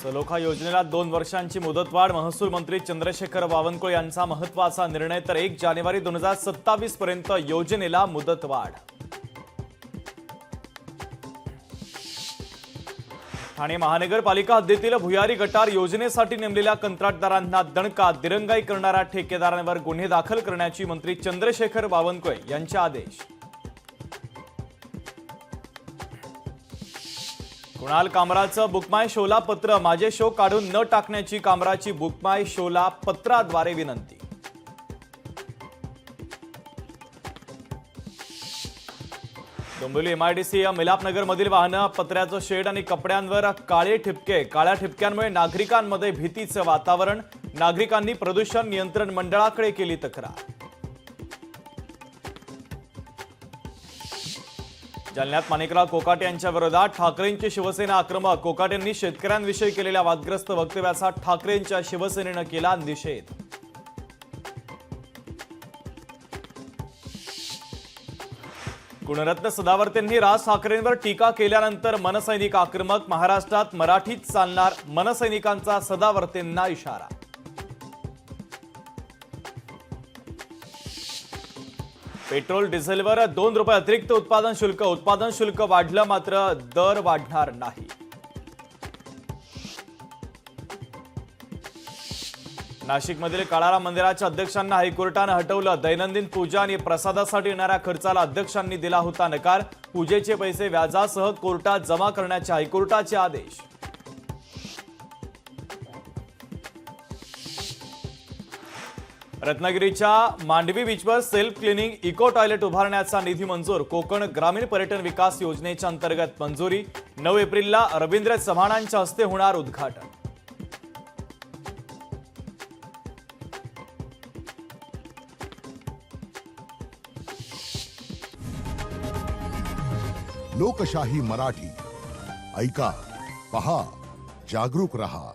सलोखा योजनेला 2 वर्षांची मुदतवाढ। महसूल मंत्री चंद्रशेखर बावनकुळे यांचा महत्त्वाचा निर्णय। तर 1 जानेवारी 2027 पर्यंत योजनेला मुदतवाढ। ठाणे महानगरपालिका हद्दीतील भुयारी गटार योजनेसाठी नेमलेल्या कंत्राटदारांना दणका। दिरंगाई करणाऱ्या ठेकेदारांवर गुन्हे दाखल करण्याची मंत्री चंद्रशेखर बावनकुळे यांचे आदेश। कुणाल कामराचं बुकमाय शोला पत्र। माझे शो काढून न टाकण्याची कामराची बुकमाय शोला पत्राद्वारे विनंती। डोंबिवली एमआयडीसी मिलापनगरमधील वाहनं, पत्र्याचं शेड आणि कपड्यांवर काळे ठिपके। काळ्या ठिपक्यांमुळे नागरिकांमध्ये भीतीचं वातावरण। नागरिकांनी प्रदूषण नियंत्रण मंडळाकडे केली तक्रार। जालन्यात माणिकराव कोकाटे यांच्या विरोधात ठाकरेंची शिवसेना आक्रमक। कोकाटेंनी शेतकऱ्यांविषयी केलेल्या वादग्रस्त वक्तव्याचा ठाकरेंच्या शिवसेनेनं केला निषेध। गुणरत्न सदावर्तेंनी राज ठाकरेंवर टीका केल्यानंतर मनसैनिक आक्रमक। महाराष्ट्रात मराठीच चालणार, मनसैनिकांचा सदावर्तेंना इशारा। पेट्रोल डिझेलवर 2 रुपये अतिरिक्त उत्पादन शुल्क। उत्पादन शुल्क वाढलं मात्र दर वाढणार नाही। नाशिकमधील काळाराम मंदिराच्या अध्यक्षांना हायकोर्टानं हटवलं। दैनंदिन पूजा आणि प्रसादासाठी येणाऱ्या खर्चाला अध्यक्षांनी दिला होता नकार। पूजेचे पैसे व्याजासह कोर्टात जमा करण्याचे हायकोर्टाचे आदेश। रत्नागिरीच्या मांडवी बीचवर सेल्फ क्लिनिंग इको टॉयलेट उभारण्याचा निधी मंजूर। कोकण ग्रामीण पर्यटन विकास योजनेच्या अंतर्गत मंजुरी। 9 एप्रिलला रवींद्र चव्हाणांच्या हस्ते होणार उद्घाटन। लोकशाही मराठी ऐका, पहा, जागरूक रहा।